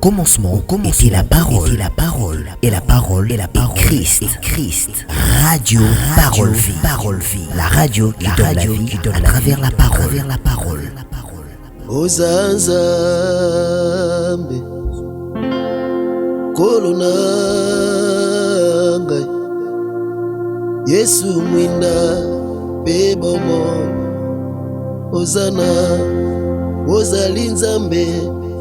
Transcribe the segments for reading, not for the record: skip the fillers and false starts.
commencement était la parole, et la parole est Christ. Radio Parole Vie, la radio qui donne la vie à travers la parole. Ozanzambe kolonanga Yesu mwinda bebomo Ozana ozalinzambe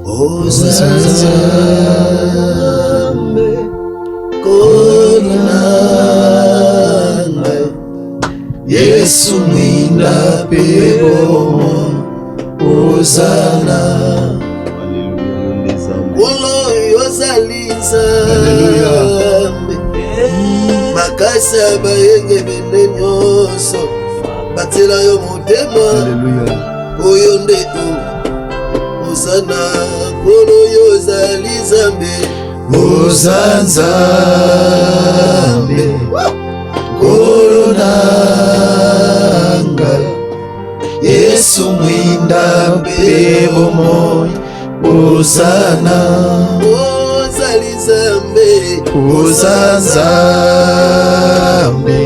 Ozanzambe kolonanga Yesu mwinda bebomo Hosanna, Olo yozalinza, makasa bayenge benenyoso, batela yo motema, oyonde o, Hosanna, Olo yozalizambe, Ozanzambe, kolonanga. Yesu mwinda bebomo Ozana ozalizambe Ozanzambe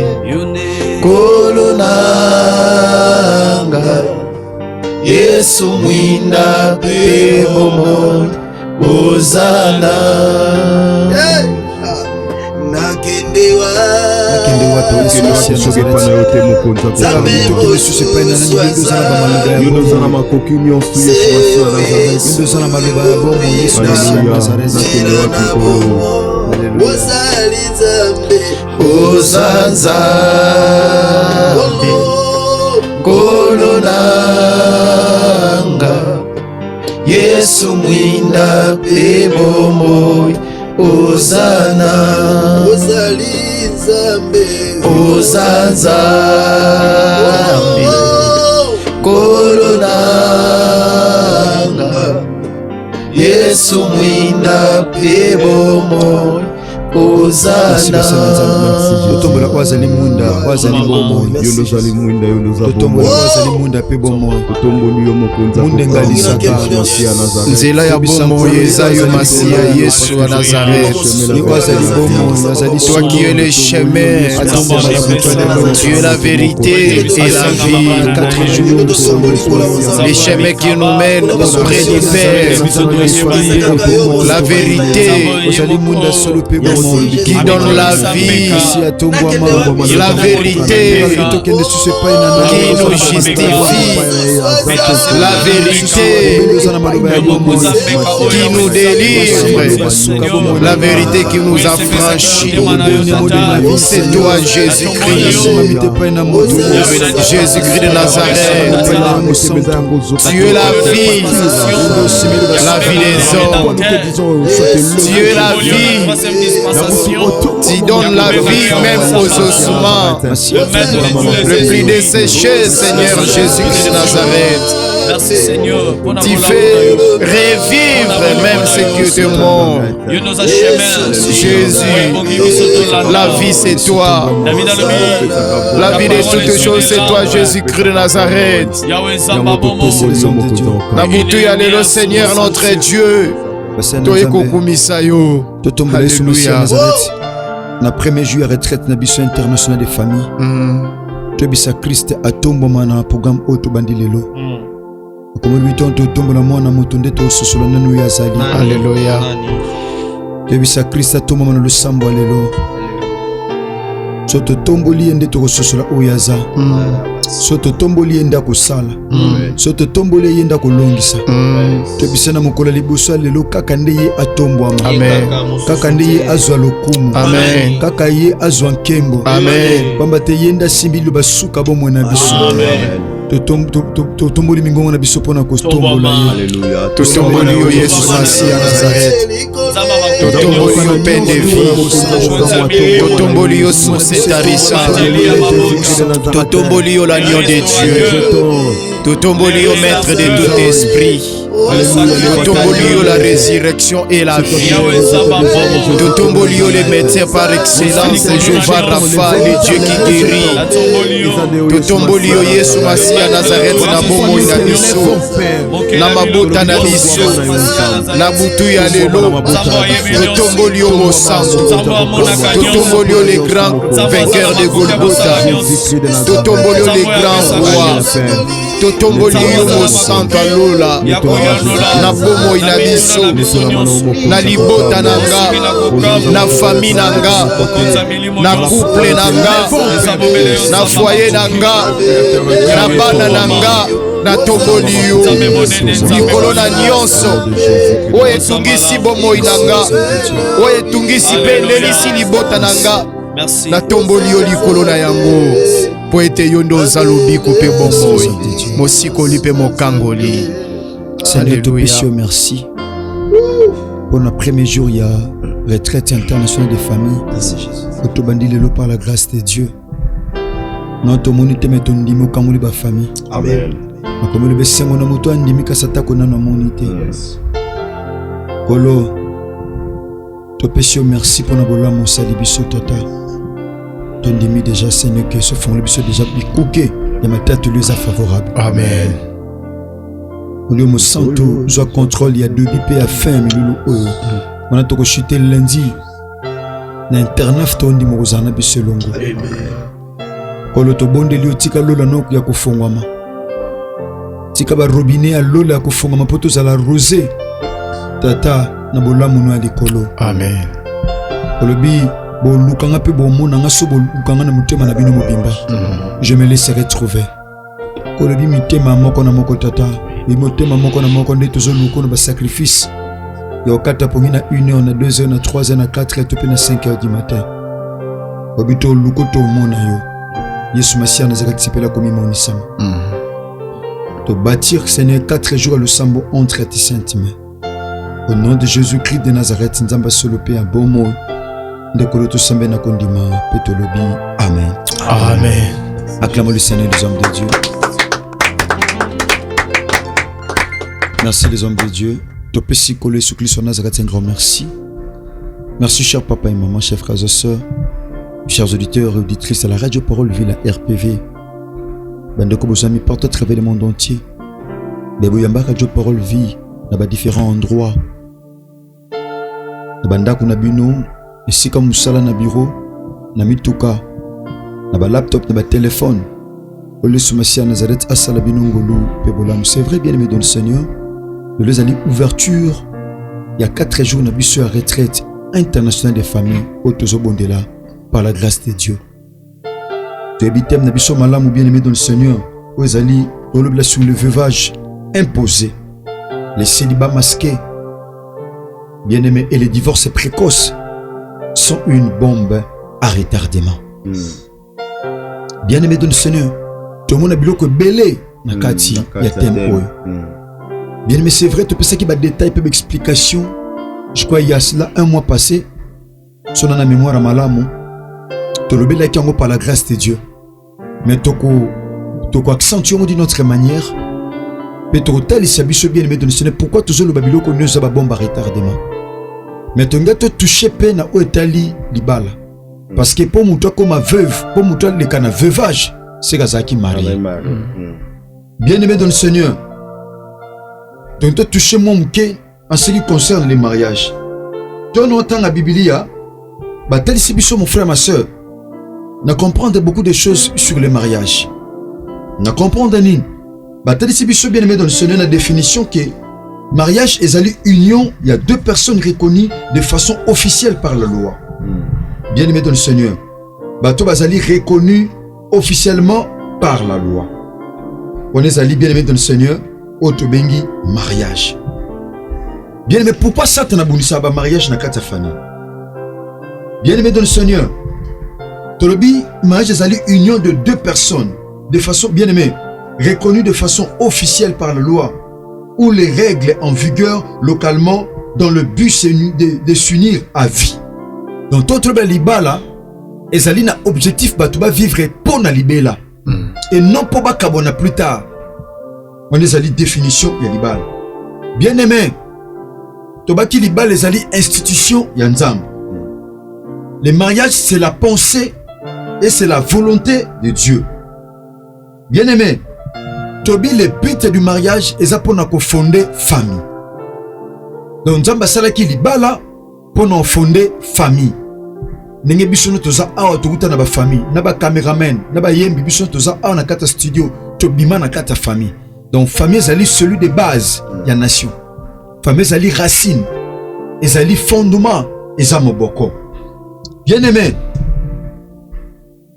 kolonanga Yesu mwinda bebomo Ozana nakendewa Ozanzambe kolonanga Yesu mwinda bebomo Ozana ozalizambe Ozanzambe kolonanga Yesu mwinda bebomo Ozana Totombola kwazali munda kwazali bomo yondo zali munda yondo za totombola kwazali munda pe bomo totomboli yo mokonza mundengali saka Masia Nazareth nzela ya bomo yezayo Masia Yesu wa Nazareth ni kwazali bomo nazali toi qui es le chemin tu es la vérité et la vie les chemins qui nous mènent auprès du Père la vérité qui donne la vie, la vérité qui nous justifie, la vérité qui nous délivre, la vérité qui nous affranchit. C'est toi Jésus-Christ, Jésus-Christ de Nazareth. Tu es la vie des hommes. Tu es la vie. Tu donnes la vie même aux ossements. Le plus desséché, Seigneur Jésus-Christ de Nazareth. Merci Seigneur. Tu fais revivre même ceux qui étaient morts. Jésus, la vie c'est toi. La vie de toutes choses c'est toi Jésus-Christ de Nazareth. Nabutu yalelo Seigneur notre Dieu. Alléluia. Na premier jour retraite na biso international des familles. Tobisa Christ atomboma na programme auto bandilelo. Comme lui tonto tombola mwana moto ndeto sosola nanu ya zali. Alléluia. Tobisa Christ atomboma na lusambo alelo. Soto tomboli ndeto sosola oyaza. Soto tomboli yenda kosala soto tomboli yenda kolongisa tobisa na mokola liboso lelo kaka nde ye atombwama kaka nde ye azwa lokumu kaka ye azwa nkembo pamba te yenda simbi basuka bomwe na biso totomboli mingongo na biso mpona kotombola ye totomboli yo Yesu Masia Nazareth totomboli yo pain de vie totomboli yo source tarissante totomboli yo l'agneau de Dieu Totombolio, maître de tout esprit. Totombolio, la résurrection et la vie. Totombolio, les médecins par excellence. Jéhovah Rapha, le Dieu qui guérit. Totombolio, Yesu Masia Nazareth, na bomo na biso. Na mabota na biso. Na butu ya lelo. Totombolio Mosango. Totombolio, les grands vainqueurs de Golgotha. Totombolio, les grands rois. Totombolio Mosango Lola. Na bomo ina biso. Na libota nanga. Na famille nanga. Na couple nanga. Na foyer nanga. Na bana nanga. Na tomboliyo likolo na nyonso oyo etungisi bomoi nanga oyo etungisi mpe elelisi libota nanga na tomboliyo likolo na yango po ete yo nde oza lobiko mpe bomoi mosikoli mpe mokangoli. Seigneur, te pêchons merci pour le premier jour. Il y a retraite internationale des familles otobandi lelo par la grâce de Dieu. Notre monité met ton dimo kangoli ba famille. Amen. Makomelo besengo na moto andimi kasata kona na monité. Kolo te pêchons merci pour na bola mosali biso tata. Ton dimi déjà Seigneur que ce fond le biso déjà bikuke ya matatu les favorable. Amen. Olio mo santo zo contrôle ya deux bip à fin milulu oyo. On a toko chuter lundi. Na internat ton dimo kozana biso longo. Amen. Kolo to bonde li otika lola nok ya kofongwama. Tika ba robinet à lola ya kofongwama poto za la rosée. Tata na bolamu no alikolo. Amen. Kolobi bo lukanga pe bo mona nga so bo lukanga na mutema na bino mobimba. Je me laisserai trouver. Kolobi mitema moko na moko tata. Motema moko na moko nde tozo luko na ba sacrifice. Ya okata pongi na 1h na 2h na 3h na 4h to pe na 5h du matin. Obito luko to mona yo. Yesu Masia Nazareth sepela komi monisama. To bâtir Seigneur 4 jours à Lusambo entre tes saintes mains. Au nom de Jésus-Christ de Nazareth, nzamba solope un bon mot. Ndekolo to sambe na kondima petolobi. Amen. Amen. Acclamons le Seigneur, les hommes de Dieu. Merci les hommes de Dieu. Topesi Kolo sous Christ Nazareth, un grand merci. Merci cher papa et maman, chers frères et sœurs, chers auditeurs et auditrices à la Radio Parole Vie, la RPV. Bandeko Bosami partout à travers le monde entier. Beboyamba Radio Parole Vie, dans différents endroits. Bandako na bino, ici comme Moussala na bureau, na mituka, na laptop, na téléphone. Ole Soumassia Nazareth Asala Binongolo Pebolam. C'est vrai, bien aimé dans le Seigneur. De les années ouverture, il y a 4 jours, on a vu à retraite internationale des familles au Tozo Bondela par la grâce de Dieu. Tu habites na biso malam ou bien aimé dans le Seigneur. Aux alliés, au lieu sur le veuvage imposé, les célibats masqués, bien aimé, et les divorces précoces sont une bombe à retardement. Bien aimé dans le Seigneur, tout le monde a biloko belé na kati ya tempo. Bien aimé, c'est vrai, tu peux ça qui va détail peu d'explication. Je crois il y a cela un mois passé, son na mémoire à malamu, tu le belé qui en par la grâce de Dieu. Mais toko accentuer d'une autre manière. Mais tu tel ici abisso bien aimé dans le Seigneur. Pourquoi toujours le babiloko ne sa bombe à retardement? Mais tu as touché peine au Italie libala. Parce que pour moi comme ma veuve, pour moi le cana veuvage, c'est Gazaki marié. Bien aimé dans le Seigneur. Donc tu as touché mon mouké en ce qui concerne les mariages. Tu as entendu la Biblia, bah tel ici biso mon frère ma soeur, n'a comprendre beaucoup de choses sur les mariages. N'a comprendre ni, bah tel ici biso bien aimé dans le Seigneur la définition que mariage est une union, il y a deux personnes reconnues de façon officielle par la loi. Bien aimé dans le Seigneur, bah tu vas aller reconnu officiellement par la loi. On est allé bien aimé dans le Seigneur. Otobengi mariage. Bien aimé, pourquoi ça t'en a bouni ça mariage na kata famille? Bien aimé dans le Seigneur. Tolobi mariage est une union de deux personnes de façon bien aimée reconnue de façon officielle par la loi ou les règles en vigueur localement dans le but de s'unir à vie. Donc toi libala ezali na objectif batuba vivre pour na libela et non pour bakabona plus tard. On est allé définition ya libala. Bien aimé, tobaki libala les alliés institution ya nzambe. Le mariage c'est la pensée et c'est la volonté de Dieu. Bien aimé, tobi le but du mariage est pour fonder famille. Donc nzambe salaki libala pour fonder famille. Nenge biso toza awa tokuta na ba famille, na ba cameraman, na ba yembi biso toza awa na kata studio, tobima na kata famille. Donc famille ezali celui de base ya nation. Famille ezali racine, ezali fondement, eza moboko. Bien aimé,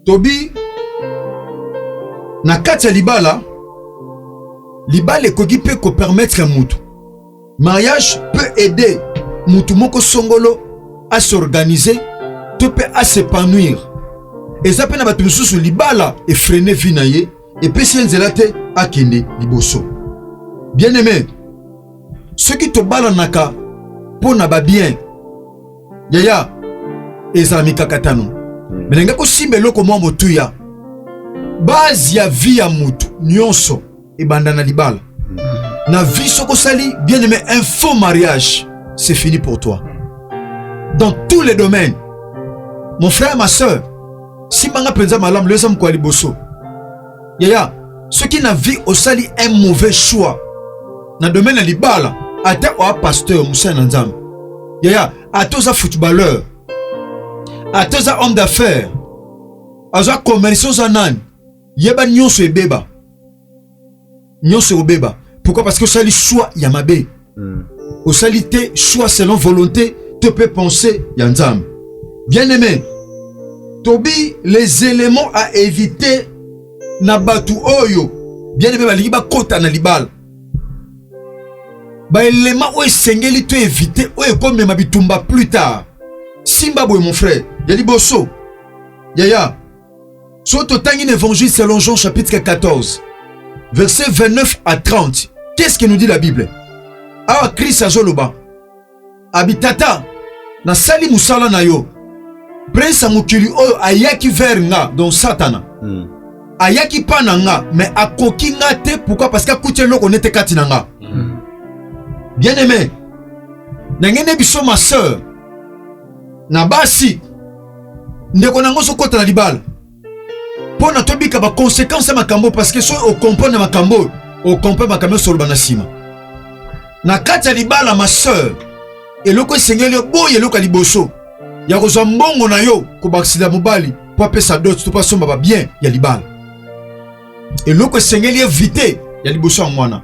tobi na kata libala, libala ekoki pe ko permettre mutu. Mariage peut aider mutu moko songolo à s'organiser, peut à s'épanouir. Et ça peut n'abattre sous libala et freiner vinaye et puis si enzelate a kende liboso. Bien aimé, ceux qui te balent naka pour n'aba bien, yaya, et ça mi kakatano. Mais n'enga ko simbelo ko mo motuya. Base ya vie ya mutu nyonso et bandana libala. Na vie soko sali, bien aimé, un faux mariage, c'est fini pour toi. Dans tous les domaines. Mon frère, ma soeur, si manga penza malam le sam kwa liboso. Yaya, ceux qui n'a vu au sali un mauvais choix. Na domaine à libala, ate oa pasteur Moussa Nanzam. Yaya, ate oza footballeur. Ate oza homme d'affaires. Aza commerçant zanan. Yeba nyonso ebeba. Nyonso obeba. Pourquoi? Parce que ça, le choix, il y a ma bé. Au salité, choix selon volonté, tu peux penser, Yanzam. Bien aimé, Tobi, les éléments à éviter, Nabatu Oyo. Bien aimé, Baliba Kota Nalibal. Bah, élément où est sengeli, tu éviter, où est comme Mabitumba plus tard. Simbabwe, mon frère, Yali Bosso. Yaya. Soit au Tangin Évangile selon Jean chapitre 14, verset 29 à 30. Qu'est-ce que nous dit la Bible? Ah, Christ azoloba. Abitata, na sali musala na yo. Prince mukili oyo ayaki vers nga, donc Satana. Ayaki pa na nga, mais akoki nga te, pourquoi? Parce que akuti loko nete kati na nga. Bien aimé, nangene biso ma sœur, na basi, ndeko nango so kota na libala. Pour na tobika ba conséquence ya makambo, parce que so o comprendre makambo, o comprendre makambo sur le banasima. Na kati ya libala ma sœur, eloko esengeli boye eloko liboso. Ya kozwa mbongo na yo ko baksida mobali, po apesa dot to pa somba ba bien ya libala. Eloko esengeli éviter ya liboso ya mwana.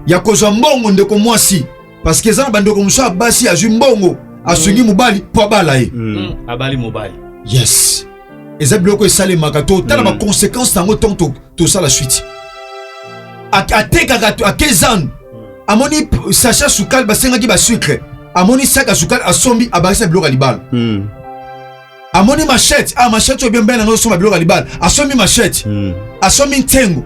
Ya kozwa mbongo ndeko mwasi, parce que ezana bandeko muso basi azwi mbongo, asungi mobali po abala ye. Abali mobali. Yes. Eza biloko esale makato, tala ba conséquence tango tonto to ça la suite. Ateka a 15 ans. Amoni Sacha Soukal basengaki ba sucre. Amoni Saka Soukal asombi abakisa biloko libala. Amoni machette, machette bien ben na somba biloko libala. Asombi machette. Asombi ntengo.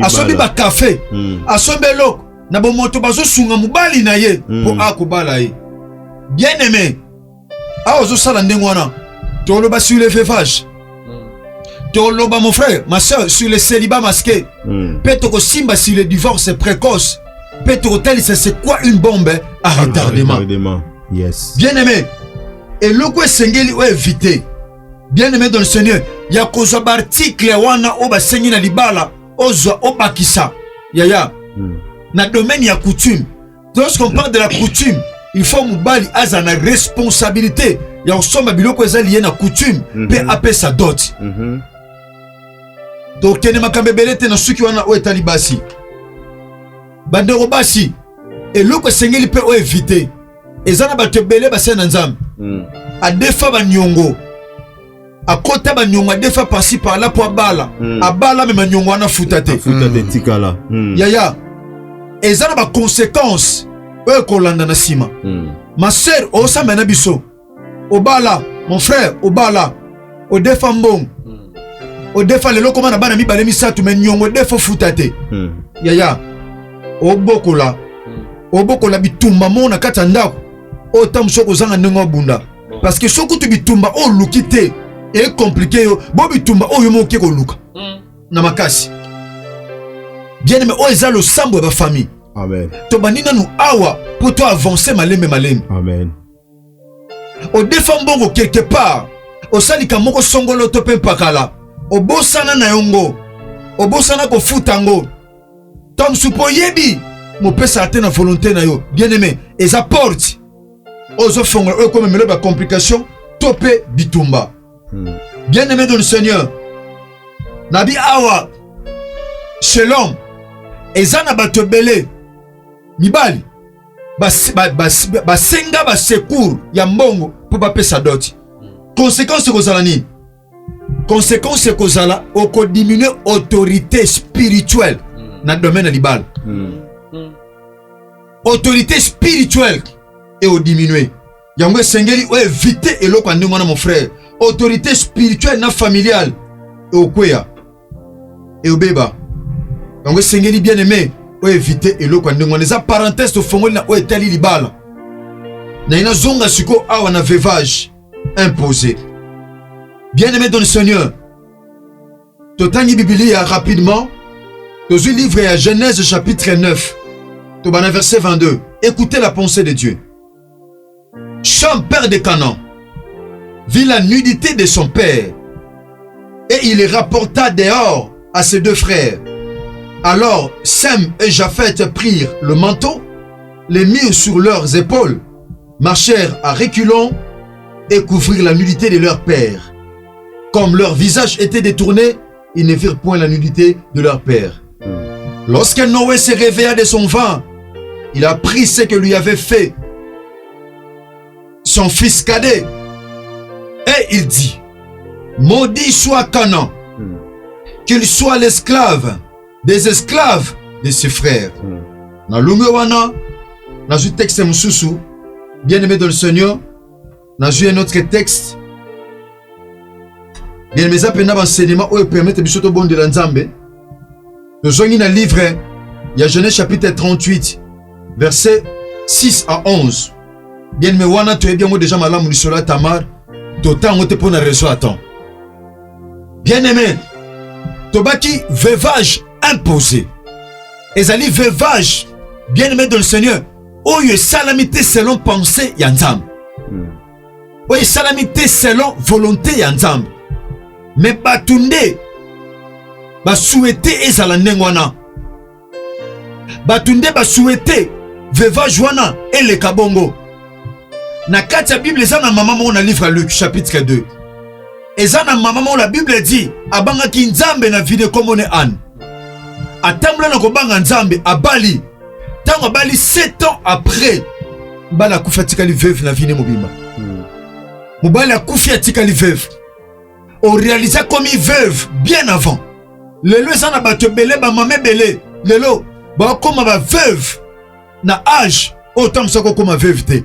Asombi ba café. Asombi loko na bo moto bazo sunga mobali na ye po akobala ye. Bien aimé. Ozo sala ndengwana. Toloba sur le veuvage. Toloba mon frère, ma soeur, sur le célibat masqué. Petoko simba sur le divorce précoce. Petoko tel c'est quoi une bombe à retardement. Yes. Bien aimé. Et le quoi sengeli ou éviter. Bien aimé dans le Seigneur. Ya kozo article wana oba sengi na libala. Ozo obakisa. Yaya. Na domaine ya coutume. Lorsqu'on parle de la coutume, il faut mubali aza na responsabilité. Ya osomba biloko eza lié na coutume. Pe apé sa dot. Donc tene makambebele te na suki wana o etali basi. Bandero basi. Et loko sengeli pe o éviter. Ezana batebele basi na nzambe. A defa ba nyongo. A kota ba nyongo a defa par-ci par-là pour abala. Abala me nyongo wana futate. Futate tikala. Yaya. Ezana ba conséquence. O kolanda na sima. Ma sœur o sa mena biso. Obala, mon frère, obala. O defa mbong. O defa le loko mana bana mi balemi satu men nyongo defo futate. Yaya. Obokola. Obokola bitumba mona kata ndako. O tam soko zanga ndenge bunda. Parce que soko tu bitumba o lukite et compliqué yo. Bo bitumba o yo moke ko luka. Na makasi. Bien aimé, oh eza le sambo ba famille. Amen. To banina nous awa pour toi avancer maleme. Amen. Au défend bongo quelque part. Au salika moko songolo to pe pakala. Au bosana na yongo. Au bosana ko futango. Tom supo yebi. Mo pesa ate na volonté na yo. Bien aimé, eza porte. Ozo fongo eux comme melo ba complication topé bitumba. Bien aimé dans le Seigneur. Nabi awa chez l'homme ezana batobele mibali basenga basecours ya mbongo pour bapesa doti. Conséquence kozala nini? Conséquence kozala oko diminuer autorité spirituelle na domaine libal. Autorité spirituelle et au diminuer. Yango sengeli o éviter eloko ndingo na mon frère. Autorité spirituelle na familiale et au kweya et au beba. Yango sengeli bien aimé o éviter eloko ndingo les parenthèses to fongoli na o etali libala. Na ina zonga siko awa na veuvage imposé. Bien aimé dans le Seigneur. Totangi Biblia rapidement. Dans le livre à Genèse chapitre 9. Tobana verset 22. Écoutez la pensée de Dieu. Cham, père de Canaan, vit la nudité de son père et il les rapporta dehors à ses deux frères. Alors Sem et Japheth prirent le manteau, les mirent sur leurs épaules, marchèrent à reculons et couvrirent la nudité de leur père. Comme leur visage était détourné, ils ne virent point la nudité de leur père. Lorsque Noé se réveilla de son vin, il apprit ce que lui avait fait son fils cadet. Et il dit, maudit soit Canaan, qu'il soit l'esclave des esclaves de ses frères. Na lungewana, na ju texte mususu, bien aimé dans le Seigneur, na ju un autre texte. Bien aimé ça pena enseignement où permettre bisoto bon de la Nzambe. Nous sommes dans le livre, il y a Genèse chapitre 38, versets 6 à 11. Bien aimé wana tu es bien moi déjà malam mulisola Tamar, totan te pour na raison attend. Bien aimé, tobaki veuvage imposé. Ezali veuvage, bien aimé dans le Seigneur. Oye salamité selon pensée yanzam. Oye salamité selon volonté yanzam. Mais batunde ba souhaiter ezala ndengwana. Batunde ba souhaiter veuvage wana ele kabongo. Na kati ya Bible eza na mama mo na livre Luc chapitre 2. Eza na mama mo la Bible dit abanga ki nzambe na vide komone an. Atambula na kobanga nzambe abali. Tango abali 7 ans après bala kufa tikali veuve na vine mobimba. Mobali akufa tikali veuve. On réalisa comme veuve bien avant. Lelo eza na bato belé ba mame belé. Lelo ba koma ba veuve na âge autant ça comme veuve te.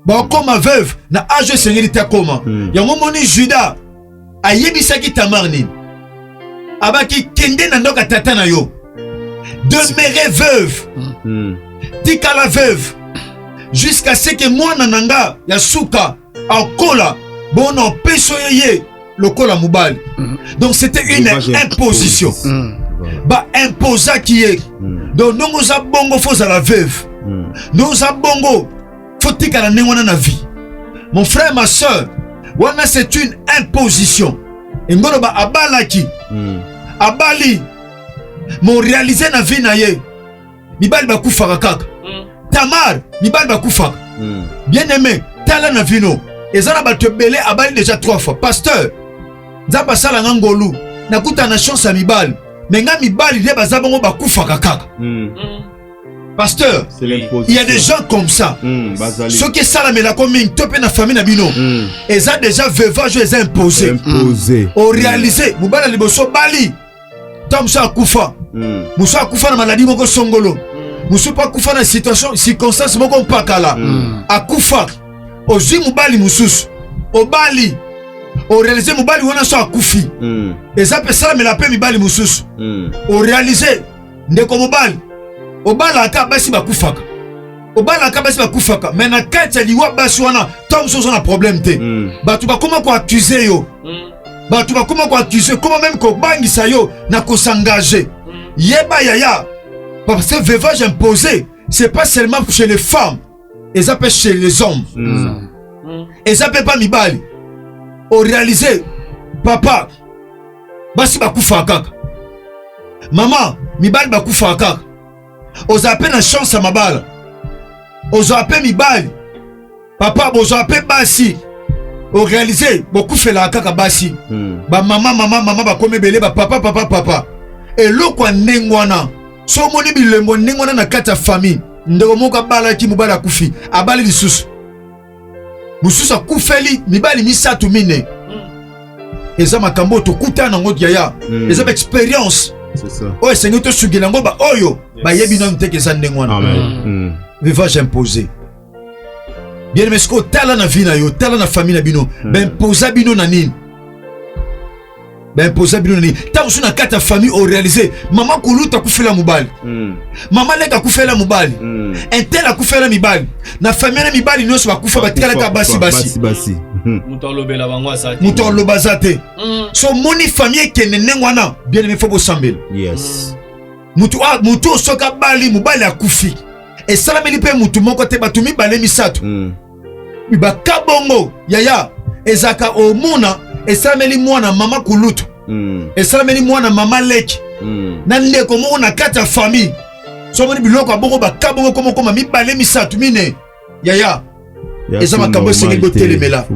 Ba koma veuve na âge sengeli ta koma. Yango moni Juda ayebisaki Tamar nini. Abaki kende na ndoka tata na yo. Demeurer veuve. Tika la veuve. Jusqu'à ce que moi nananga ya suka akola bon on peso yeye lokola mobali. Donc c'était une imposition. Ba imposa qui est. Donc nous a bongo faut à la veuve. Nous a bongo faut tika la nengwana na vie. Mon frère, ma soeur, wana c'est une imposition. Ngolo ba abalaki. Abali mon réalisé na vie na ye. Mibali ba kufaka kaka. Tamar mibali ba kufaka. Bien aimé, tala na vino. Ezana ba te belé abali déjà 3 fois. Pasteur, nzaba sala ngangolu. Nakuta na chance à mibali. Menga mibali de bazabongo ba kufaka kaka. Pasteur, il y a des gens comme ça. Ceux qui sont là, comme une top na famille na bino. Ils ont déjà veuvage, ils ont imposé. Au réalisé, mubala liboso bali. Tom sa kufa. Musa kufa na maladie moko songolo. Musa pas kufa na situation, circonstance moko mpakala. Akufa. Ozi mubali mususu. Au bali. Au réalisé mubali wana so akufi. Ils ont ça mais la paix mibali mususu. Au réalisé ndeko mubali. Obala aka basi bakufaka. Obala aka basi bakufaka. Mais na kati ya liwa basi wana tom so na problème te. Batu bakoma ko accuser yo. Batu bakoma ko accuser comment même ko bangisa yo na ko s'engager. Yeba yaya. Parce que veuvage imposé, c'est pas seulement chez les femmes, et ça peut chez les hommes. Et ça peut pas mibali. Au réaliser, papa, basi bakufa kaka. Maman, mibali bakufa kaka. Oza appelle la chance à mabala. Oza appelle mibali. Papa, oza appelle basi. Au réaliser, beaucoup fait la kaka basi. Ba maman, ba kome belé, ba papa. Et l'eau nengwana. So moni bilembo nengwana na kata famille. Ndeko moka bala ki mubala kufi. Abali lisusu. Mususu akufeli mibali misatu mine. Eza makambo to kuta na ngoti yaya. Eza expérience. C'est ça. Oh Seigneur to sugela ngo ba oyo ba yebi no nteke za nengwana. Amen. Veuvage imposé. Bien mais ce que tala na vie na yo, tala na famille na bino, ben imposa bino na nini? Ben imposa bino na nini? Ta usuna kata famille au réaliser, maman kuluta kufela mubali. Maman leka kufela mubali. Entel akufela mibali. Na famille na mibali nyonso bakufa batikala ka basi. Muto lobela bangwa sa. Muto lobazate. So moni famille kene nengwana, bien mais faut bosambela. Yes. Mutu soka bali mubali akufi. Et salameli pe mutu moko te batumi bale misatu. Biba kabongo yaya ezaka omuna esalameli mwana mama kulutu. Esalameli mwana mama leki. Na ndeko moko na kata famille. So moni biloko abongo ba kabongo koma mibale misatu mine. Yaya. Eza makambo senge botelemela.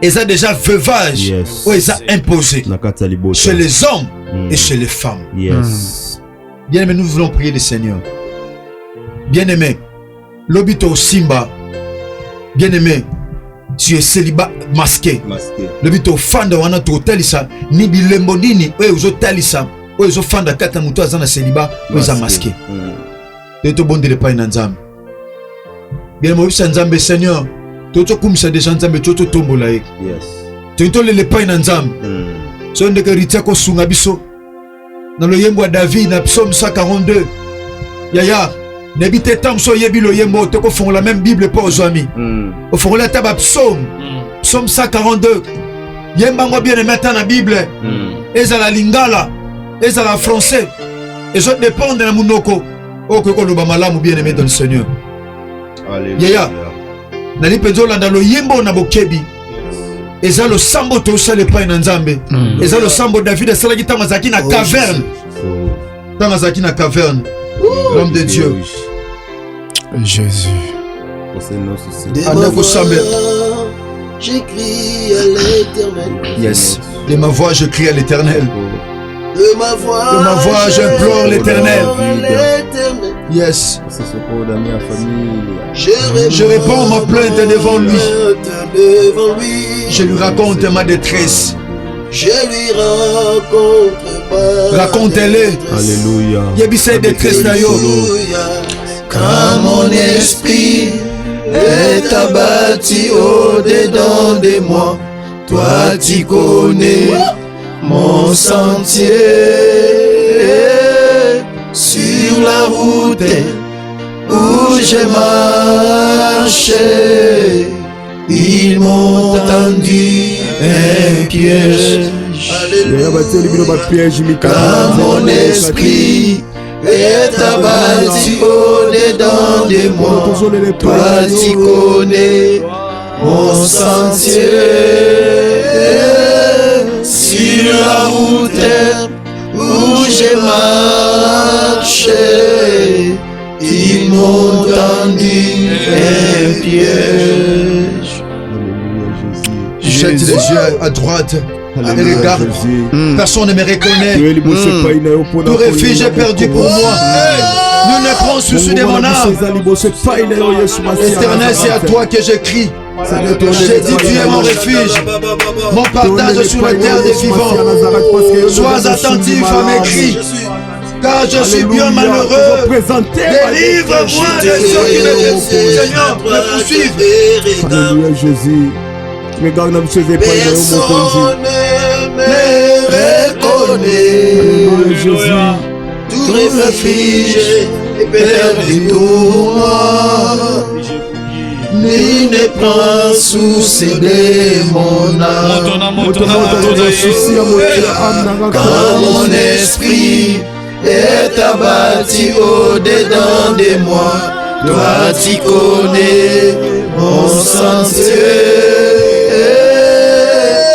Eza déjà veuvage. Ou eza imposé. Chez les hommes et chez les femmes. Yes. Bien aimé, nous voulons prier le Seigneur. Bien aimé, l'obito simba. Bien aimé, tu es célibat masqué. L'obito fanda wana to talisa ni bilembo nini oyo uzo talisa oyo uzo fanda kata mutu azana célibat oyo za masqué. Teto bonde le pa na nzambe. Bien aimé, obisa nzambe Seigneur. Toto kumisa de nzambe toto tombola ye. Yes. Teto le pa na nzambe. So ndeke ritako sunga biso. Dans le yembo David na psaume 142. Yaya n'habite tant so yebilo yembo te ko font la même Bible pour aux amis. Au fond la table psaume 142. Yemba ngo bien mettre na Bible. Eza la lingala, eza la français. Et je dépend de la munoko. O ko lo ba malamu bien aimé dans le Seigneur. Alléluia. Yaya na lipezo la ndalo yembo na bokebi. Eza le sambo to sale pa na nzambe. Eza le sambo David salaki tamazaki na caverne. Tamazaki na caverne. L'homme de Dieu. Jésus. J'écris à l'Éternel. Yes. De ma voix, je crie à l'Éternel. De ma voix, j'implore l'Éternel. Yes. Je réponds ma plainte devant lui. Je lui raconte ma détresse. Je lui raconte ma raconte-les. Alléluia. Yebise détresse na yo. Quand mon esprit est abattu au-dedans de moi, toi tu connais mon sentier. Sur la route où j'ai marché, ils m'ont tendu un piège. Quand mon esprit est abattu au-dedans de moi, toi tu connais mon sentier. Sur la route où j'ai marché, ils m'ont tendu un piège. Jette les yeux à droite et regarde. Personne ne me reconnaît. Tout refuge est perdu pour moi. Nous ne prends souci de mon âme. Éternel, c'est à toi que j'écris. J'ai dit tu es mon refuge, mon partage sur la terre des vivants. Sois attentif à mes cris, car je suis bien malheureux. Délivre-moi de ceux qui me Seigneur, me poursuivent. Alléluia Jésus. Regarde dans ces épaules de personne ne me reconnaît. Jésus. Tout refuge est perdu pour moi. Ni ne prend souci de mon âme. Quand mon esprit est abattu au-dedans de moi. Toi tu connais mon sentier.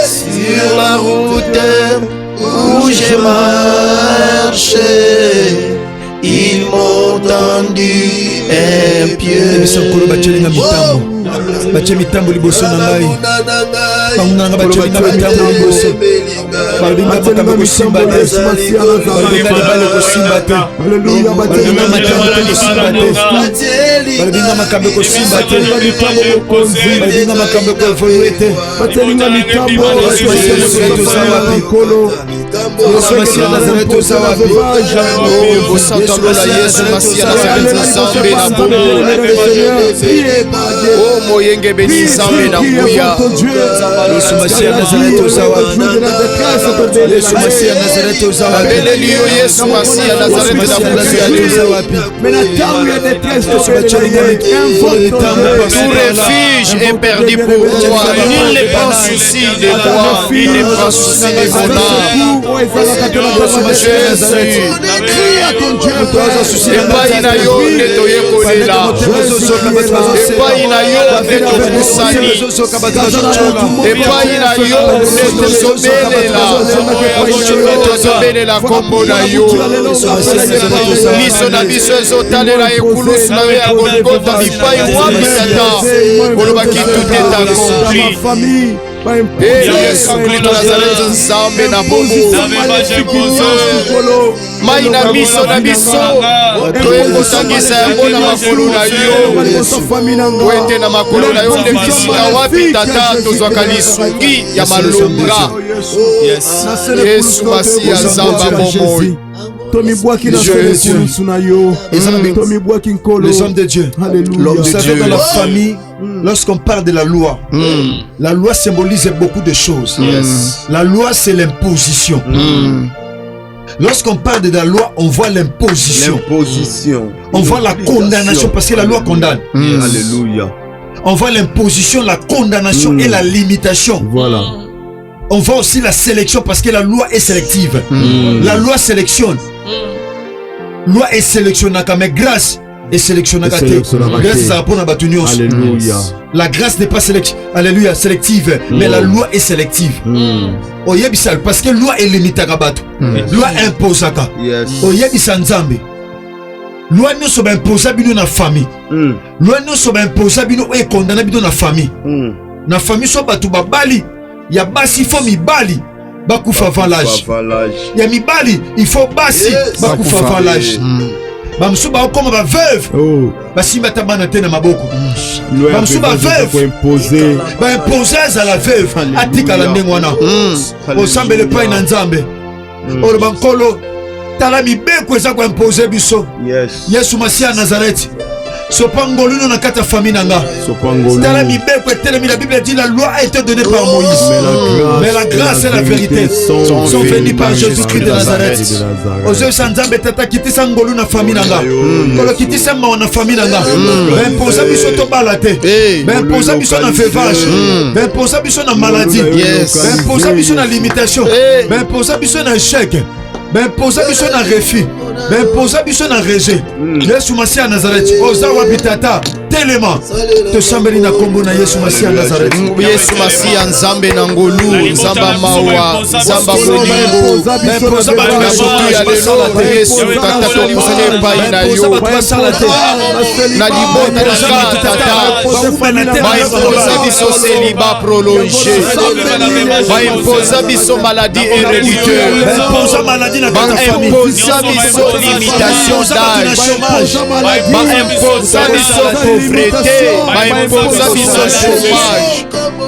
Sur la route où j'ai marché, ils m'ont tendu un pied. bache mitambo liboso na ngai bangunanga bache mitambo liboso balinga makambo kosimba te balinga libale kosimba te balinga makambo kosimba te balinga makambo kosimba te balinga makambo koevolue te balinga mitambo toza wapi Yesu Masia Nazareth oza wapi bosantola Yesu Masia Nazareth nzambe na bongo o moyenge beni nzambe na nguya Yesu Masia Nazareth oza wapi Yesu Masia Nazareth oza wapi abeleli yo Yesu Masia Nazareth na nguya oza wapi tout refuge est perdu pour toi. Il n'est pas souci de toi, il n'est pas souci de mon âme. Jésus, epai na yo nde toyekolela, epai na yo nde tokusani, epai na yo nde tozobelela kombo na yo. Miso na biso ezotalela ekulusu na yo ya Golgotha bipai wapi tata olobaki tout est accompli. Yesu Kristo Nazareth nzambe na bongo mai na miso na biso toyekosangisa yango na makolo na yo wende na makolo na yo nde bisika wapi tata tozwaka lisungi ya malonga. Yesu Masia nzamba bomoi les hommes de Dieu. Vous savez, dans la famille, lorsqu'on parle de la loi symbolise beaucoup de choses. La loi, c'est l'imposition. Lorsqu'on parle de la loi, on voit l'imposition. On voit la condamnation parce que la loi condamne. Alléluia. On voit l'imposition, la condamnation et la limitation. Voilà. On voit aussi la sélection parce que la loi est sélective. La loi sélectionne. Loi est sélectionnée, mais grâce est sélectionnée. Grâce ça répond à Batunios. Alléluia. La grâce n'est pas sélective. Alléluia, sélective, mais la loi est sélective. Oyebisal parce que la loi est limitée à Batu. Loi impose à Oyebisal Nzambe. Loi ne soit imposable dans la famille. Loi ne soit imposable et condamnable dans la famille. La famille soit Batu Babali. Il y a Basi faut mi bali. Bakufa avant l'âge. Il y a mi bali, il faut Basi. Bakufa avant l'âge. Bamsuba comme ba veuve. Basi matamana tena maboko. Bamsuba veuve. Ba imposer à la veuve. Atika la ndengwana. Osambe le pain na Nzambe. Olo bankolo tala mi beko eza ko imposer biso. Yesu Masia Nazareth. Sopangolo na kata famille nanga. Tala mi beko telemi, la Bible dit la loi a été donnée par Moïse. Mais la grâce et la vérité sont venues par Jésus-Christ de Nazareth. Ozo sanzambe tata kitisa ngolo na famille nanga. Kolo kitisa ma na famille nanga. Ben posa biso to balate. Ben posa biso na veuvage. Ben posa biso na maladie. Ben posa biso na limitation. Ben posa biso na échec. Ben posa biso na refus. Ben posa biso na rejet. Yesu Masia Nazareth. Oza wabitata. Telema. Te sambeli na kombo na Yesu Masia Nazareth. Yesu Masia nzambe na ngolu, nzamba mawa, nzamba bolingo. Ben posa biso ya lelo Yesu tata to kusane pai na yo. Na libota na tata. Ba imposa biso célibat prolongé. Ba imposa biso maladie héréditaire. Ben posa maladie na ba imposa biso limitation d'âge. Ba imposa biso pauvreté. Ba imposa biso chômage.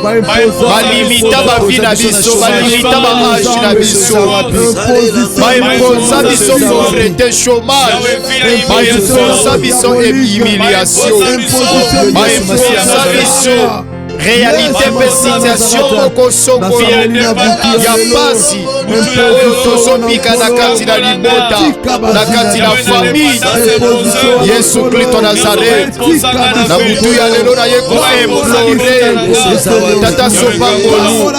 Ba limita ba vie na biso. Ba limita ba âge na biso. Ba imposa biso pauvreté, chômage. Ba imposa biso humiliation. Ba imposa biso réalité pe situation okosoko ya pasi tozobika na kati na libota, na kati na famille. Yesu Kristo Nazareth, na mutu ya lelo na ye koimplore tata sopangolu.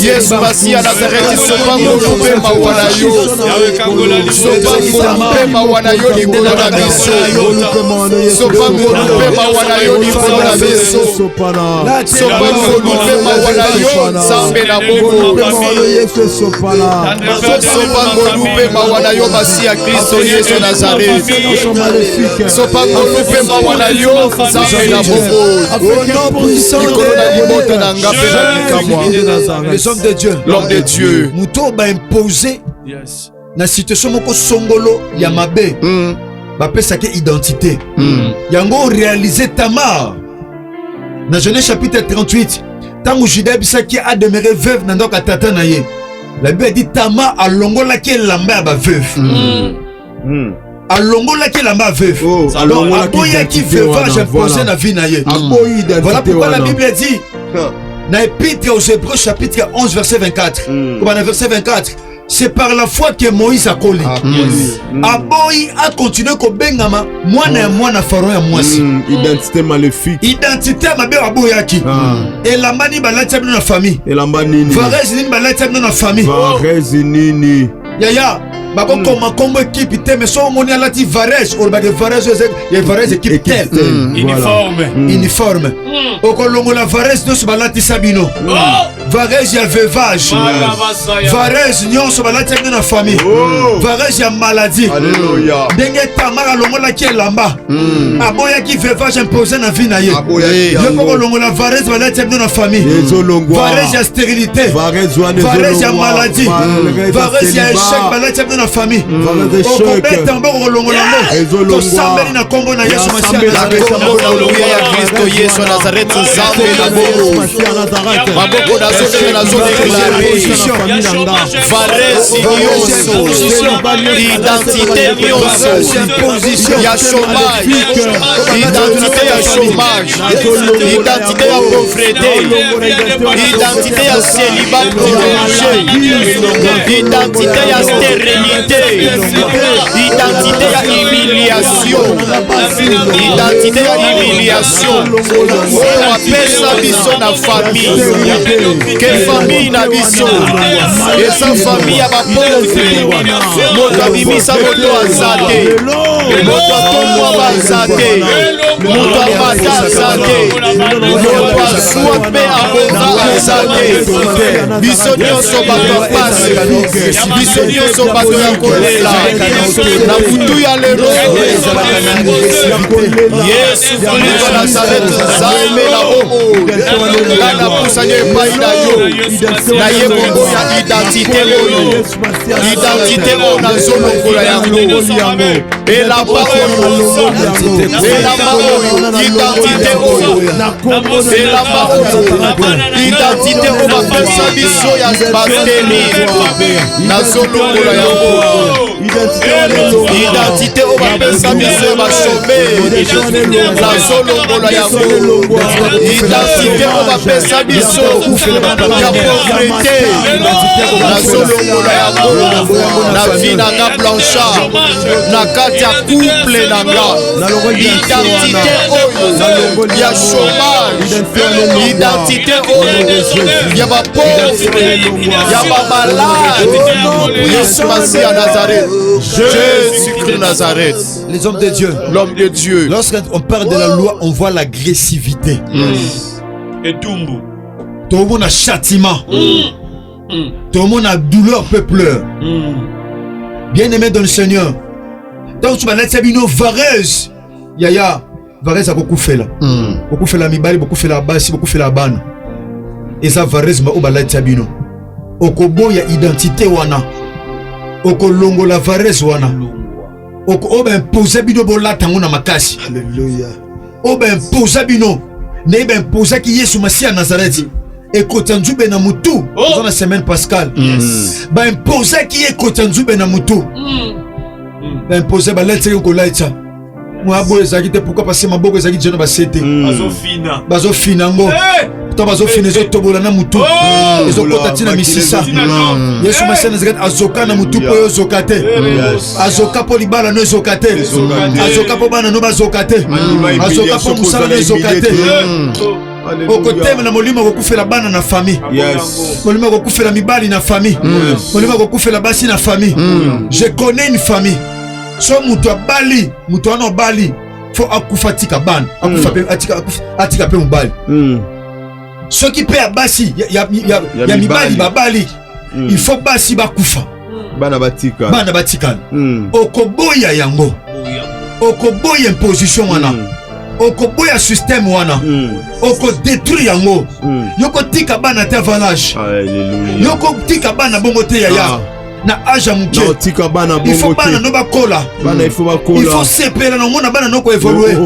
Yesu Masia Nazareth, sopangolu mpe mawa na yo, sopangolu mpe mawa na yo likolo na biso, sopangolu mpe mawa na yo likolo na biso, sopangolu mpe mawa na yo Nzambe na bongo, sopangolu mpe mawa na yo Masia Kristo Yesu Nazareth, sopangolu mpe mawa na yo Nzambe na bongo, likolo na libota na nga mpe na likamwa. Les hommes de Dieu, l'homme de Dieu, muto ba imposer na situation moko songolo ya mabe, ba pesa ke identité. Yango réaliser Tamar na Genèse chapitre 38. Tango Juda bisaki a demeuré veuve na ndoka tata na ye. La Bible dit Tamar alongola ki lamba ba veuve. Alongola ki lamba veuve. Donc aboya ki veuvage imposé na vie na ye. Voilà pourquoi la Bible dit dans l'Épître aux Hébreux chapitre 11 verset 24. Comme dans verset 24, c'est par la foi que Moïse a collé. Aboyi a continué ko bengama mwana ya mwana Pharaon ya mwasi. Identité maléfique. Identité mabe aboyaki. Et la mani balati na famille. Et la mani. Varese nini balati na famille. Varese nini. Yaya bako koma kombo équipe te mais so moni alati Varese or bage Varese ya Varese équipe tel. Uniforme. Okolongo la Varese no so balati sabino. Varese ya veuvage. Varese nyonso balati na famille. Varese ya maladie. Alléluia. Ndenge Tamar longola ki elamba. Aboya ki veuvage imposé na vie na ye. Yo poko longola Varese balati na famille. Varese ya stérilité. Varese ya maladie. Varese ya échec balati na famille. Okobeta mboko longola ngo. Tosambeli na kombo na Yesu Masia Nazareth. Haleluya ya Kristo Yesu Nazareth, Nzambe na bongo. Maboko na zote na zote Varese nyonso, identité nyonso ya chômage, identité ya chômage, identité ya pauvreté, identité ya célibat prolongé, identité ya stérilité, identité ya humiliation, identité ya humiliation. Oyo apesa biso na famille, que famille na biso eza famille ya bapauvre. Moto abimisa moto aza te, moto atomwa baza te, moto amata aza te, moto azwa mpe abonga aza te. Biso nyonso bato ya pasi, biso nyonso bato ya kolela na butu ya lelo. Yesu Kristo Nazareth, Nzambe na bongo, ngana pusanya epai na yo na ye bongo ya identité oyo, identité oyo nazolongola yango, elamba oyo, elamba oyo, identité oyo, elamba oyo, identité oyo bapesa biso ya batemi nazolongola yango, identité oyo bapesa biso ya bashomeri nazolongola yango, identité oyo bapesa biso ya pauvreté nazolongola yango na vie na nga Blanchard, na kati ya couple na nga. Identité oyo ya chômage, identité oyo ya bapauvre, ya bamalade. Yesu Masia Nazareth, Jésus-Christ Nazareth, Les hommes de Dieu, l'homme de Dieu. Lorsqu'on parle de la loi, on voit l'agressivité. Et Tumbu. Tout le monde a châtiment. Tout le monde a douleur, peut pleurer. Bien-aimé dans le Seigneur. Donc tu vas laisser Sabino Varese. Yaya, Varese a beaucoup fait là. Beaucoup fait la Mibali, beaucoup fait la Bassi, beaucoup fait la Ban. Et ça Varese m'a oublié Sabino. Okobo ya identité wana. Okolongo la Varese wana. Oko oba imposer bino bola tango na makasi. Alléluia. Oba imposer bino. Ne ba imposer ki Yesu Masia Nazareth. Ekotanzube na mutu dans la semaine pascale. Ba imposer ki ekotanzube na mutu. Ba imposer ba lettre ko laitsa. Moi abo ezaki te pourquoi parce que maboko ezaki jeno ba sete. Bazofina. Bazofina ngo. to bazo fini zo tobola na mutu ezo kota tina misisa Yesu Masiya Nazareth azoka na mutu po yo zokate azoka po libala no zokate azoka po bana no bazokate azoka po musala no zokate okotema na molimo kokufela bana na famille molimo kokufela mibali na famille molimo kokufela basi na famille je connais une famille so mutu abali mutu ana bali faut akufa tika bana akufa pe atika pe mobali soki pe abasi ya mibali babali il faut basi bakufa bana batika okoboya yango okoboya imposition wana okoboya système wana okodétruire yango yokotika bana te avant l'âge yokotika bana bongo te yaya na âge muke il faut bana no bakola il faut sepela na mona bana no ko évoluer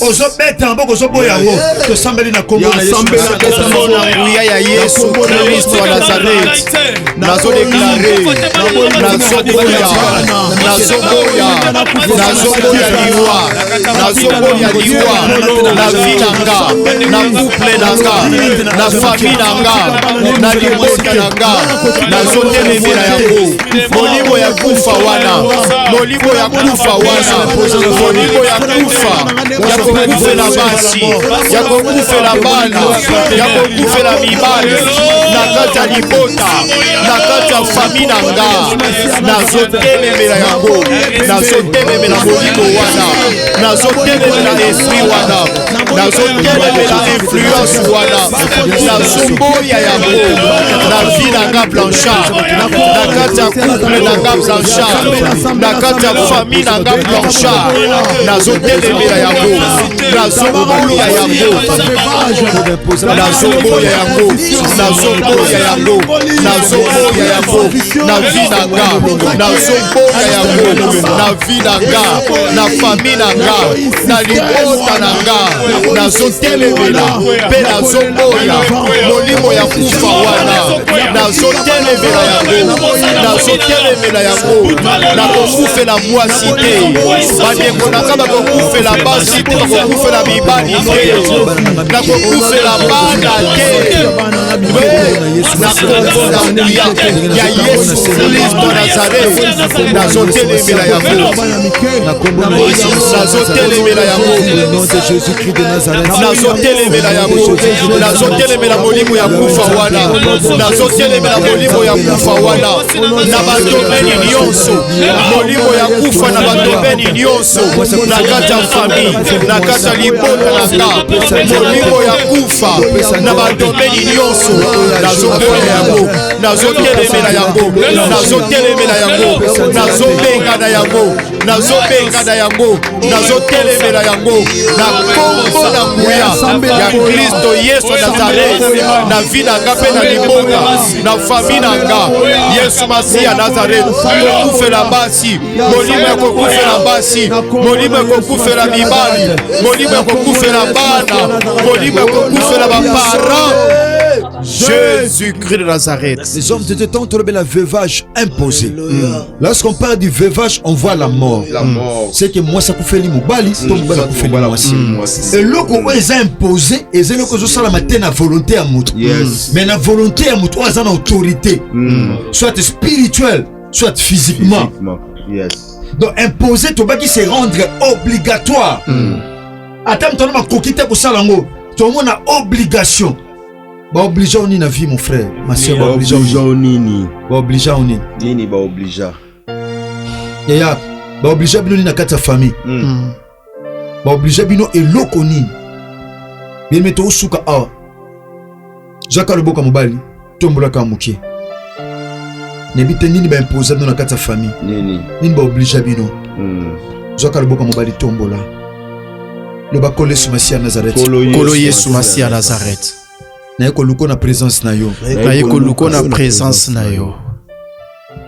ozo beta mboko zo boya yango to sambeli na kombo na Yesu na ya Yesu Kristo wa Nazareth nazo déclarer nazo boya liwa na vie nanga na couple nanga na famille nanga na libota nanga nazo telemela yango molimo ya kufa wana molimo ya kufa wana molimo ya kufa ya kokufela basi ya kokufela bana ya kokufela mibali na kati ya libota na kati ya famille nanga nazotelemela yango nazotelemela molimo wana nazotelemela esprit wana nazotelemela influence wana nazomboya yango na vie nanga Blanchard na kati ya couple nanga Blanchard na kati ya famille nanga Blanchard nazotelemela yango nazomboya yango nazomboya yango nazomboya yango nazomboya yango na vie nanga nazomboya yango na vie nanga na famille nanga na libota nanga nazotelemela mpe nazomboya molimo ya kufa wana nazotelemela yango nazotelemela yango nakokufela mwasi te bandeko nanga bakokufela basi te bakokufela mibali te nakokufela bana te nakombola nguya ya Yesu Kristo Nazareth nazotelemela yango nazotelemela yango nazotelemela yango nazotelemela molimo ya kufa wana nazotelemela molimo ya kufa wana na badomeni nyonso molimo ya kufa na badomeni nyonso na kati ya famille na kati ya libota nanga molimo ya kufa na badomeni nyonso nazoboya yango nazotelemela yango nazotelemela yango nazobenga na yango nazobenga na yango nazotelemela yango na kombo na nguya ya Kristo Yesu Nazareth na vie nanga mpe na libota na famille nanga Yesu Masiya Nazareth kokufela basi molimo ya kokufela basi molimo ya kokufela mibali molimo ya kokufela bana molimo ya kokufela baparents Jésus-Christ de Nazareth. Les hommes de temps ont le veuvage imposé. Lorsqu'on parle du veuvage, on voit la mort. C'est que moi, ça fait l'imoubali, et l'eau qu'on est imposé, et c'est l'eau que je sens la matin à volonté à mouton. Mais la volonté à mouton, c'est une autorité, soit spirituelle, soit physiquement. Donc, imposer, tout qui c'est rendre obligatoire. Attends, tu as une coquille pour ça, tout le monde a obligation. Ba obligé on na vie mon frère, ma sœur ba obligé on nini. Ba obligé on nini. Nini ba obligé. Ya ba obligé bino na kata famille. Ba obligé bino eloko nini. Bien meto suka a. Jaka loboka mobali, tombola ka mukie. Nebite nini ba imposer na kata famille. Nini ba obligé bino. Jaka loboka mobali tombola. Le ba kole Yesu Masiya Nazareth. Kolo Yesu Masiya Nazareth. Na yeko luko na présence na yo. Na yeko luko na présence na yo.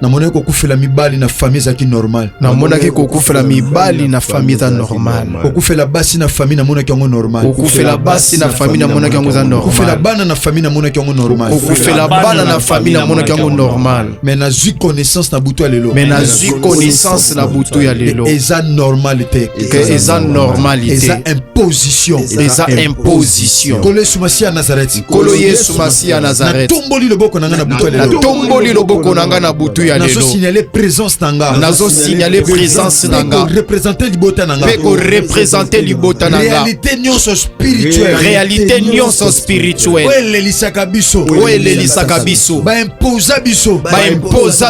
namona kokufela mibali na famille zaki normal namona kokufela mibali na famille za normal kokufela basi na famille namona kyango normal kokufela basi na famille namona kyango za normal kokufela bana na famille namona kyango normal kokufela bana na famille namona kyango normal mais nazui connaissance na butu ya lelo mais nazui connaissance na butu ya lelo eza normalité que eza normalité eza imposition eza imposition kolo Yesu Masiya Nazareth kolo Yesu Masiya Nazareth tomboli loboko nanga na butu ya lelo tomboli loboko nanga na butu ya lelo nazo signaler présence nanga nazo signaler présence nanga représenter libota nanga peko représenter libota nanga réalité nyonso spirituelle réalité nyonso spirituelle oelelisaka biso oelelisaka biso ba imposa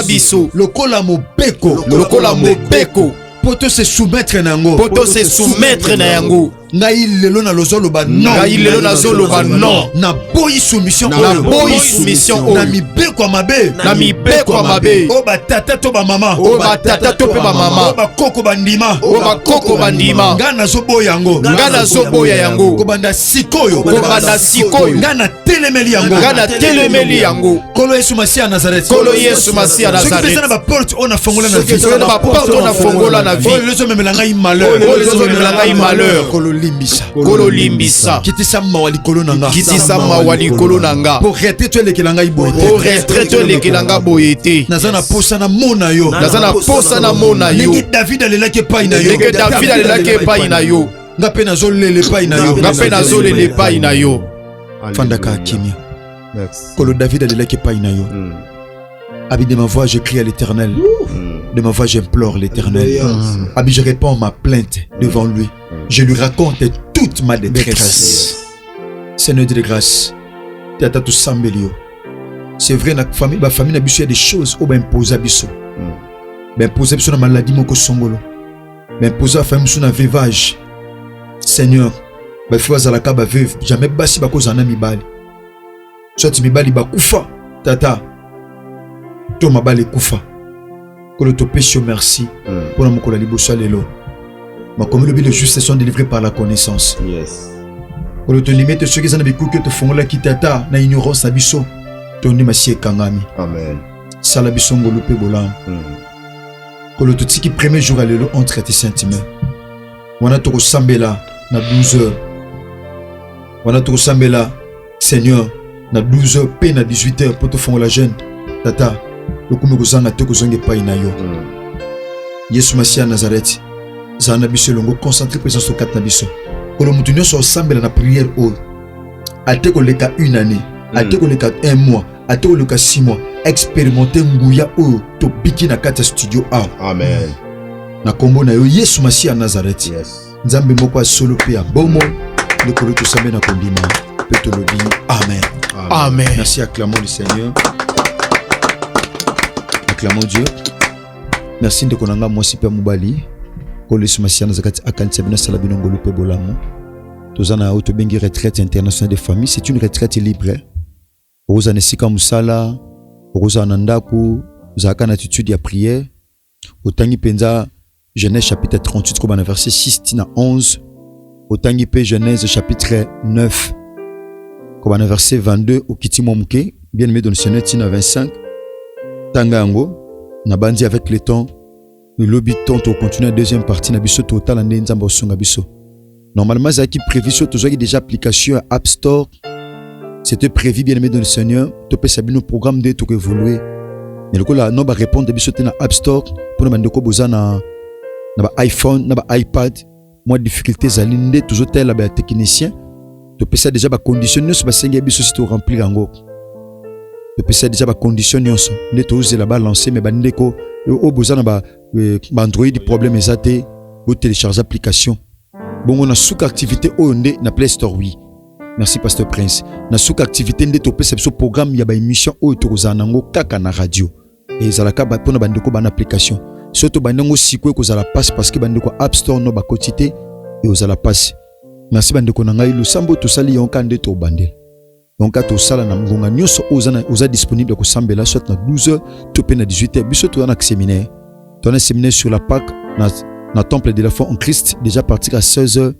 biso lokola mobeko poto se soumettre nango na yango ngai lelo na lozoloba non ngai lelo na zoloba non na boyi soumission na mibeko ya mabe o batata to ba mama pe ba mama o bakoko bandima nga nazoboya yango kobanda sikoyo nga na telemeli yango kolo Yesu Masiya Nazareth soki pesa na baporte o na fongola na vie lezo memela ngai malheur kolo limbisa kitisa mawa likolo nanga pour retraite elekela ngai boye te naza na posa na mona yo ndenge David alelaki epai na yo nga mpe nazolela epai na yo fandaka akimia kolo David alelaki epai na yo Abi de ma voix je crie à l'Éternel, de ma voix j'implore l'Éternel. Abi je réponds ma plainte devant lui, je lui raconte toute ma détresse. Seigneur de grâce, tata tout sambelio. C'est vrai, ma famille n'a pas des choses où ben imposer biso, ben imposer biso na maladie moko songolo, ben imposer famille sur na veuvage. Seigneur, ben faut à la kaba veuve, jamais basi bako zana mibali. Soit mibali bakufa, tata. To mabale kufa kolo to péché merci pour mon kola liboso lelo ma comme le juste sont délivrés par la connaissance kolo to limite ceux qui sont biku que te fongola kitata na ignorance na biso to ndi masie kangami amen sala biso ngolo pe bolam kolo to tiki premier jour à lelo entre tes sentiments wana to ko sambela na 12h wana to ko sambela Seigneur na 12h pe na 18h pour te fongola jeune tata lokume kozanga te kozonga epai na yo Yesu Masiya Nazareth zala na biso elongo concentré présence okati na biso kolo mutu nyonso osambela na prière oyo ate koleka une année ate koleka un mois ate koleka 6 mois expérimenter nguya oyo tobiki na kati ya studio a amen na kombo na yo Yesu Masiya Nazareth nzambe moko asolo mpe ya bomo lekolo tosambela na kondima mpe tolobi amen. Merci, acclamons le Seigneur. Acclamons Dieu. Merci de konanga mwasi pe mubali. Ko Yesu Masiya Nazareth akanti bino sala bino ngolu pe bolamo. Tozana auto bengi retraite internationale des familles, c'est une retraite libre. Oza nesika musala, oza nandaku, zaka na attitude ya prière. Otangi penza Genèse chapitre 38 ko bana verset 6 tina 11. Otangi pe Genèse chapitre 9 ko bana verset 22 okiti momuke, bien aimé dans le Seigneur tina 25. Tangango na bandi avec le temps le lobby temps to continuer la deuxième partie na biso total ande nzamba osunga biso. Normalement ça qui prévu sur toujours déjà application App Store. C'était prévu bien aimé dans le Seigneur, to peut sabino programme de to évoluer. Mais le coup là non ba répondre biso na App Store pour na ndeko bozana na ba iPhone, na ba iPad, moi difficulté zalinde toujours tel ba technicien. To peut ça déjà ba conditionner sur ba senga biso si to remplir yango. Le PC déjà ba condition nyonso neto uze la ba lancer mais ba ndeko o bozana ba Android problème ezate bo télécharger application bongo na sous activité o ndé na Play Store oui. Merci Pasteur Prince. Na sous activité ndé to PC so programme ya ba émission o to kozana ngo kaka na radio et zalaka ba pona ba ndeko ba na application surtout ba ndeko sikwe ko zala passe parce que ba ndeko App Store no ba quotité et ozala passe. Merci ba ndeko na ngai lu sambo to sali yonka ndé to bandel. Donc à tout ça là na ngonga nyonso oza disponible ko sambela soit na 12h to pe na 18h biso to na séminaire. Ton séminaire sur la Pâque na temple de la foi en Christ déjà partir à 16h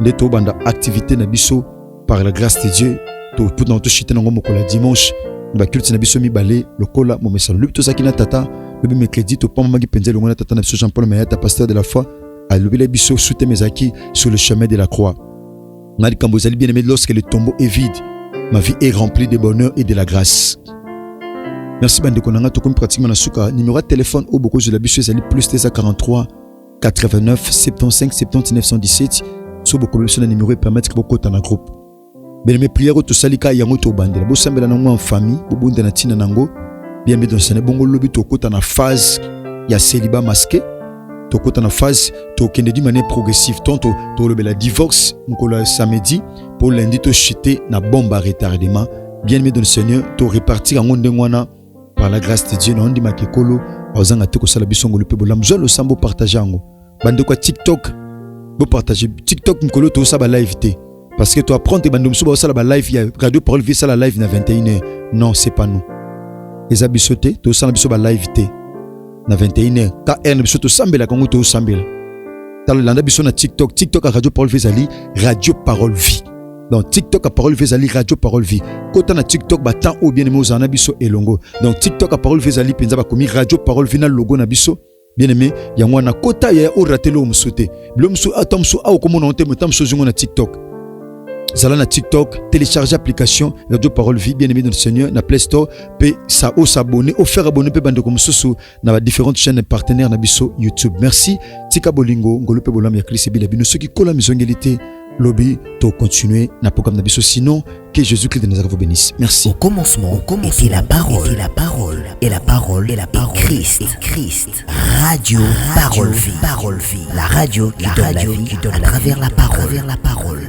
de to banda activité na biso par la grâce de Dieu to pour dans to chiter na ngomo ko la dimanche ba culte na biso mi balé lokola mo message lubi to sakina tata lobi mercredi to pamba magi penzel ngona tata na biso Jean-Paul Mayata pasteur de la foi a lobi la biso soute mes acquis sur le chemin de la croix. Ngadi kambozali bien aimé, lorsque le tombeau est vide, ma vie est remplie de bonheur et de la grâce. Merci bande konanga to comme pratiquement na suka numéro de téléphone au beaucoup de la biso ezali plus 43 89 75 70 917 so beaucoup de na numéro permettre que beaucoup na groupe. Bien mes prières to salika yango to bandela bo sambela nango en famille bo bunda na tina nango bien mais dans ce bongo lobi to kota na phase ya célibat masqué to kota na phase to kende di manière progressive tonto to le divorce mkola samedi pour lundi to chuter na bombe à retardement bien mais dans le Seigneur to repartir en ngwana par la grâce de Dieu na ndi makekolo ozanga te ko sala bisongo le pe bolam zo le sambo partager ngo bande ko TikTok bo partager TikTok mkolo to sa ba live té parce que tu apprends tes bandes musuba sala ba live ya radio parole vie sala live na 21h non c'est pas nous les abisoté to sala biso ba live té na 21h ta n biso to sambela kongo to sambela tal landa biso na TikTok à radio parole vie ali radio parole vie donc TikTok à parole vie ali radio parole vie kota na TikTok ba temps ou bien aimé ozana biso elongo donc TikTok à parole vie ali penza ba komi radio parole vie na logo na biso bien aimé yango na kota ya o ratelo musote bilomso atamso a ko mona onte mutamso zungo na TikTok. Zala na TikTok, télécharger l'application Radio Parole Vie, bien aimé dans le Seigneur, na Play Store, pe ça ou s'abonner, ou faire abonner pe bande comme sous na différentes chaînes partenaires na biso YouTube. Merci. Tika bolingo, ngolo pe bolam ya Christ bila bino ceux qui collent la misongélité lobby to continuer na programme na biso sinon que Jésus-Christ de Nazareth vous bénisse. Merci. Au commencement était la parole, et la parole, et la parole, et la parole, Christ. Radio Parole Vie, la radio qui donne la vie à travers la parole.